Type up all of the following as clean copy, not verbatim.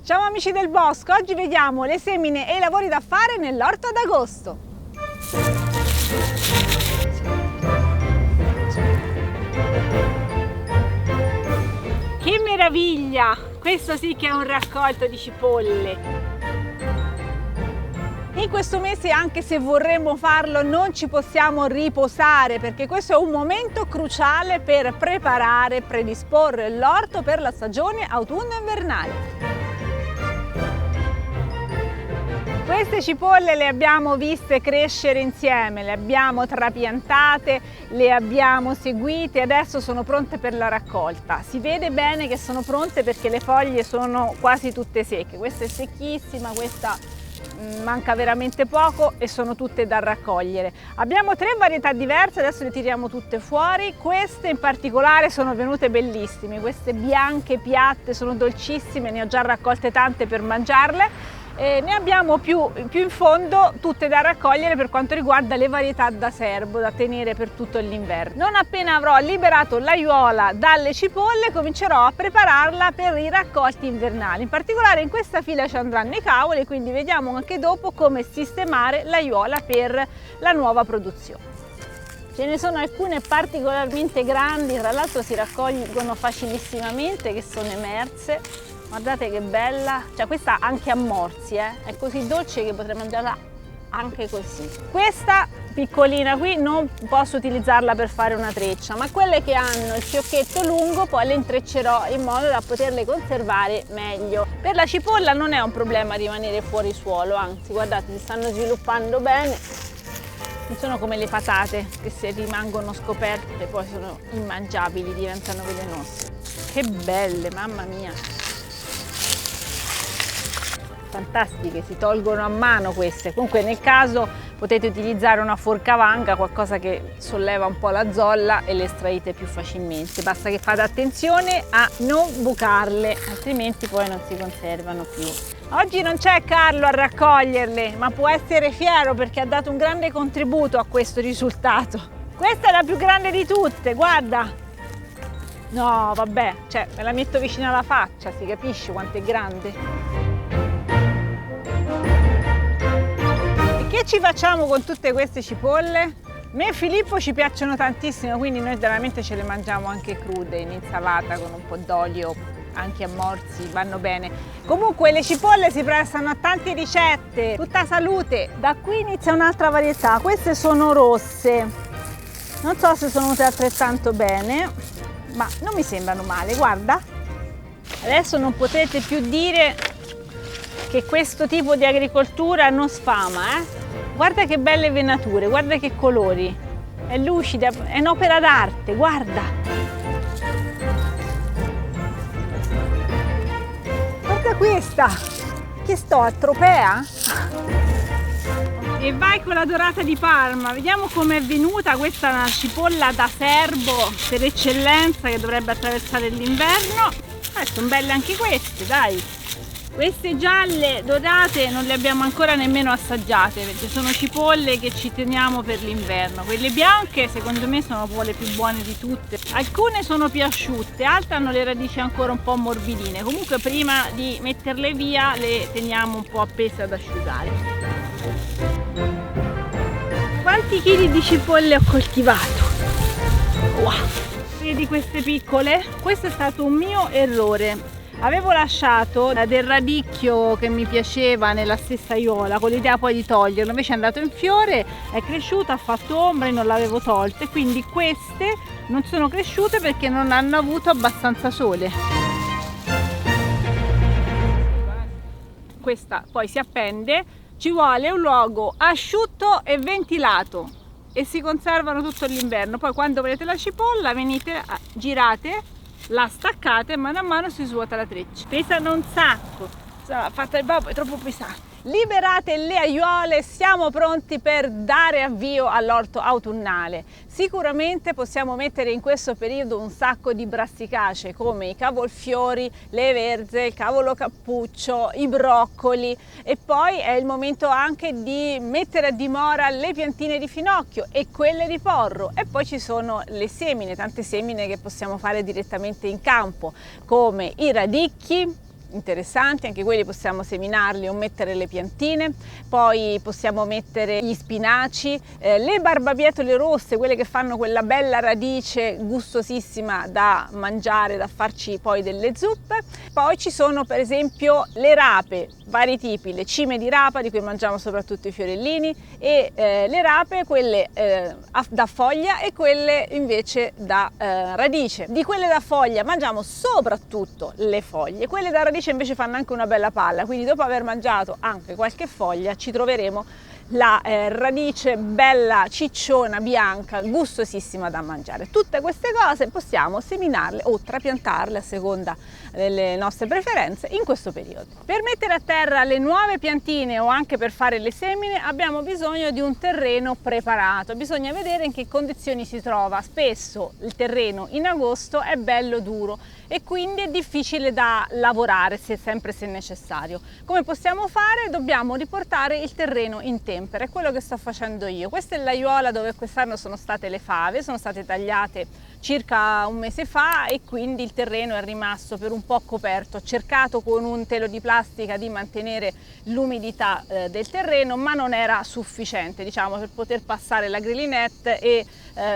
Ciao amici del bosco, oggi vediamo le semine e i lavori da fare nell'orto ad agosto. Che meraviglia! Questo sì che è un raccolto di cipolle. In questo mese, anche se vorremmo farlo, non ci possiamo riposare perché questo è un momento cruciale per preparare e predisporre l'orto per la stagione autunno-invernale. Queste cipolle le abbiamo viste crescere insieme, le abbiamo trapiantate, le abbiamo seguite, adesso sono pronte per la raccolta. Si vede bene che sono pronte perché le foglie sono quasi tutte secche. Questa è secchissima, questa manca veramente poco e sono tutte da raccogliere. Abbiamo 3 varietà diverse, adesso le tiriamo tutte fuori. Queste in particolare sono venute bellissime, queste bianche piatte sono dolcissime, ne ho già raccolte tante per mangiarle. Ne abbiamo più in fondo tutte da raccogliere per quanto riguarda le varietà da serbo da tenere per tutto l'inverno. Non appena avrò liberato l'aiuola dalle cipolle comincerò a prepararla per i raccolti invernali. In particolare in questa fila ci andranno i cavoli, quindi vediamo anche dopo come sistemare l'aiuola per la nuova produzione. Ce ne sono alcune particolarmente grandi, tra l'altro si raccolgono facilissimamente, che sono emerse. Guardate che bella, cioè questa anche a morsi, è così dolce che potrei mangiarla anche così. Questa piccolina qui non posso utilizzarla per fare una treccia, ma quelle che hanno il fiocchetto lungo poi le intreccerò in modo da poterle conservare meglio. Per la cipolla non è un problema rimanere fuori suolo, anzi guardate si stanno sviluppando bene, non sono come le patate che se rimangono scoperte poi sono immangiabili, diventano velenose. Che belle, mamma mia! Fantastiche, si tolgono a mano queste. Comunque nel caso potete utilizzare una forcavanga, qualcosa che solleva un po' la zolla e le estraite più facilmente. Basta che fate attenzione a non bucarle, altrimenti poi non si conservano più. Oggi non c'è Carlo a raccoglierle, ma può essere fiero perché ha dato un grande contributo a questo risultato. Questa è la più grande di tutte, guarda! No, vabbè, cioè me la metto vicino alla faccia, si capisce quanto è grande. Che ci facciamo con tutte queste cipolle? Me e Filippo ci piacciono tantissimo, quindi noi veramente ce le mangiamo anche crude, in insalata con un po' d'olio, anche a morsi, vanno bene. Comunque le cipolle si prestano a tante ricette, tutta salute. Da qui inizia un'altra varietà, queste sono rosse, non so se sono venute altrettanto bene, ma non mi sembrano male, guarda. Adesso non potete più dire che questo tipo di agricoltura non sfama, Guarda che belle venature, guarda che colori, è lucida, è un'opera d'arte, guarda! Guarda questa! Che sto a Tropea? E vai con la dorata di Parma, vediamo com'è venuta, questa è una cipolla da serbo per eccellenza che dovrebbe attraversare l'inverno. Sono belle anche queste, dai! Queste gialle dorate non le abbiamo ancora nemmeno assaggiate perché sono cipolle che ci teniamo per l'inverno. Quelle bianche secondo me sono le più buone di tutte. Alcune sono più asciutte, altre hanno le radici ancora un po' morbidine. Comunque prima di metterle via le teniamo un po' appese ad asciugare. Quanti chili di cipolle ho coltivato? Wow! Vedi queste piccole? Questo è stato un mio errore. Avevo lasciato del radicchio che mi piaceva nella stessa aiuola con l'idea poi di toglierlo, invece è andato in fiore, è cresciuto, ha fatto ombra e non l'avevo tolto e quindi queste non sono cresciute perché non hanno avuto abbastanza sole. Questa poi si appende, ci vuole un luogo asciutto e ventilato e si conservano tutto l'inverno. Poi quando volete la cipolla venite, girate, la staccate e mano a mano si svuota la treccia. Pesano un sacco, fatta il babbo è troppo pesante. Liberate le aiuole, siamo pronti per dare avvio all'orto autunnale. Sicuramente possiamo mettere in questo periodo un sacco di brassicacee come i cavolfiori, le verze, il cavolo cappuccio, i broccoli e poi è il momento anche di mettere a dimora le piantine di finocchio e quelle di porro e poi ci sono le semine, tante semine che possiamo fare direttamente in campo come i radicchi, interessanti, anche quelli possiamo seminarli o mettere le piantine. Poi possiamo mettere gli spinaci, le barbabietole rosse, quelle che fanno quella bella radice gustosissima da mangiare, da farci poi delle zuppe. Poi ci sono per esempio le rape, vari tipi, le cime di rapa di cui mangiamo soprattutto i fiorellini, e le rape, quelle da foglia e quelle invece da radice. Di quelle da foglia mangiamo soprattutto le foglie, quelle da radice invece fanno anche una bella palla, quindi dopo aver mangiato anche qualche foglia ci troveremo la radice bella cicciona bianca, gustosissima da mangiare. Tutte queste cose possiamo seminarle o trapiantarle a seconda delle nostre preferenze in questo periodo. Per mettere a terra le nuove piantine o anche per fare le semine abbiamo bisogno di un terreno preparato, bisogna vedere in che condizioni si trova. Spesso il terreno in agosto è bello duro e quindi è difficile da lavorare sempre se necessario. Come possiamo fare? Dobbiamo riportare il terreno in tempera, è quello che sto facendo io. Questa è l'aiuola dove quest'anno sono state le fave, sono state tagliate circa un mese fa e quindi il terreno è rimasto per un po' coperto. Ho cercato con un telo di plastica di mantenere l'umidità del terreno, ma non era sufficiente, diciamo, per poter passare la grillinette e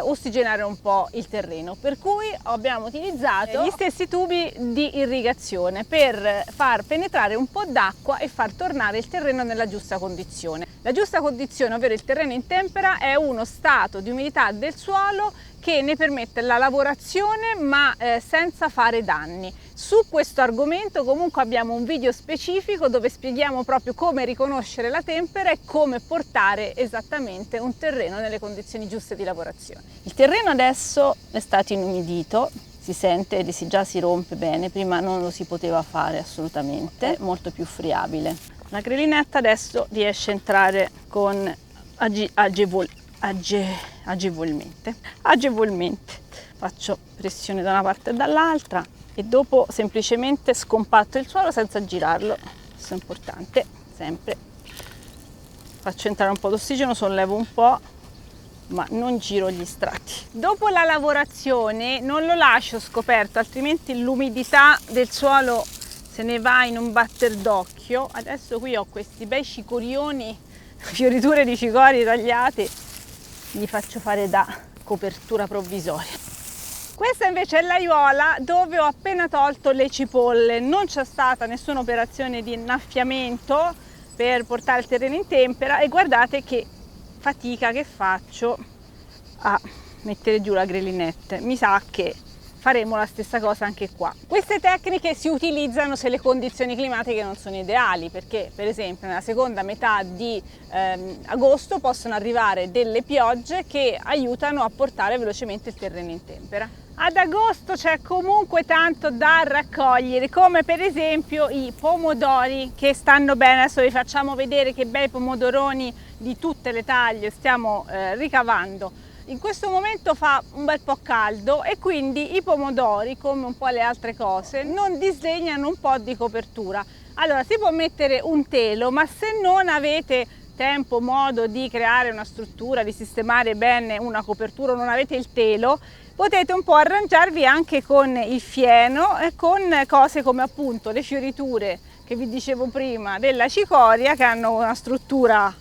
ossigenare un po' il terreno, per cui abbiamo utilizzato gli stessi tubi di irrigazione per far penetrare un po' d'acqua e far tornare il terreno nella giusta condizione. La giusta condizione, ovvero il terreno in tempera, è uno stato di umidità del suolo che ne permette la lavorazione ma senza fare danni. Su questo argomento comunque abbiamo un video specifico dove spieghiamo proprio come riconoscere la tempera e come portare esattamente un terreno nelle condizioni giuste di lavorazione. Il terreno adesso è stato inumidito, si sente e già si rompe bene, prima non lo si poteva fare assolutamente, è molto più friabile. La grillinetta adesso riesce a entrare con agevolmente. Faccio pressione da una parte e dall'altra e dopo semplicemente scompatto il suolo senza girarlo. Questo è importante, sempre. Faccio entrare un po' d'ossigeno, sollevo un po', ma non giro gli strati. Dopo la lavorazione non lo lascio scoperto, altrimenti l'umidità del suolo se ne va in un batter d'occhio. Adesso qui ho questi bei cicorioni, fioriture di cicorie tagliate, li faccio fare da copertura provvisoria. Questa invece è l'aiuola dove ho appena tolto le cipolle, non c'è stata nessuna operazione di innaffiamento per portare il terreno in tempera e guardate che fatica che faccio a mettere giù la grillinette. Mi sa che faremo la stessa cosa anche qua. Queste tecniche si utilizzano se le condizioni climatiche non sono ideali, perché per esempio nella seconda metà di agosto possono arrivare delle piogge che aiutano a portare velocemente il terreno in tempera. Ad agosto c'è comunque tanto da raccogliere, come per esempio i pomodori che stanno bene. Adesso vi facciamo vedere che bei pomodoroni di tutte le taglie stiamo ricavando. In questo momento fa un bel po' caldo e quindi i pomodori, come un po' le altre cose, non disdegnano un po' di copertura. Allora si può mettere un telo, ma se non avete tempo, modo di creare una struttura, di sistemare bene una copertura, non avete il telo, potete un po' arrangiarvi anche con il fieno e con cose come appunto le fioriture che vi dicevo prima della cicoria, che hanno una struttura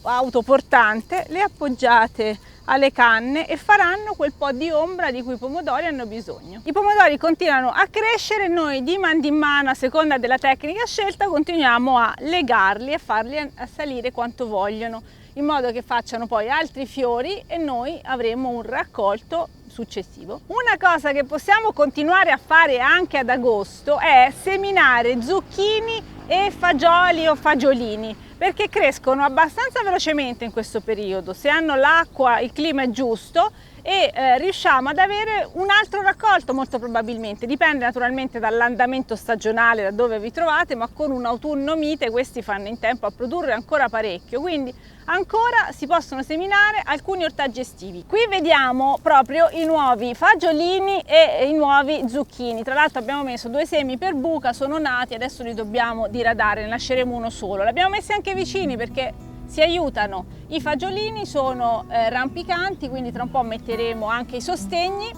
autoportante, le appoggiate alle canne e faranno quel po' di ombra di cui i pomodori hanno bisogno. I pomodori continuano a crescere, noi di man in mano, a seconda della tecnica scelta, continuiamo a legarli e farli salire quanto vogliono, in modo che facciano poi altri fiori e noi avremo un raccolto successivo. Una cosa che possiamo continuare a fare anche ad agosto è seminare zucchini e fagioli o fagiolini, perché crescono abbastanza velocemente in questo periodo, se hanno l'acqua, il clima è giusto, e riusciamo ad avere un altro raccolto molto probabilmente. Dipende naturalmente dall'andamento stagionale, da dove vi trovate, ma con un autunno mite questi fanno in tempo a produrre ancora parecchio, quindi ancora si possono seminare alcuni ortaggi estivi. Qui vediamo proprio i nuovi fagiolini e i nuovi zucchini. Tra l'altro abbiamo messo 2 semi per buca, sono nati, adesso li dobbiamo diradare, ne lasceremo uno solo. Li abbiamo messi anche vicini perché si aiutano. I fagiolini sono rampicanti, quindi tra un po' metteremo anche i sostegni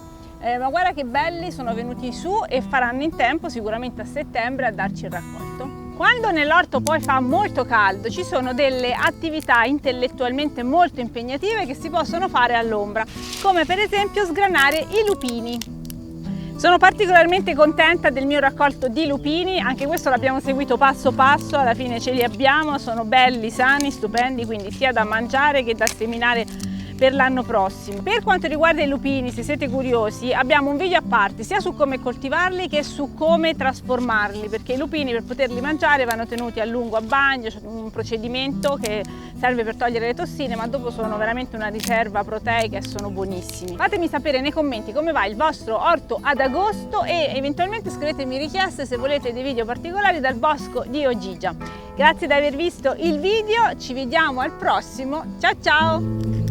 ma guarda che belli, sono venuti su e faranno in tempo sicuramente a settembre a darci il raccolto. Quando nell'orto poi fa molto caldo ci sono delle attività intellettualmente molto impegnative che si possono fare all'ombra, come per esempio sgranare i lupini. Sono particolarmente contenta del mio raccolto di lupini, anche questo l'abbiamo seguito passo passo, alla fine ce li abbiamo, sono belli, sani, stupendi, quindi sia da mangiare che da seminare per l'anno prossimo. Per quanto riguarda i lupini, se siete curiosi, abbiamo un video a parte sia su come coltivarli che su come trasformarli, perché i lupini per poterli mangiare vanno tenuti a lungo a bagno, c'è un procedimento che serve per togliere le tossine, ma dopo sono veramente una riserva proteica e sono buonissimi. Fatemi sapere nei commenti come va il vostro orto ad agosto e eventualmente scrivetemi richieste se volete dei video particolari dal bosco di Ogygia. Grazie di aver visto il video, ci vediamo al prossimo, ciao ciao!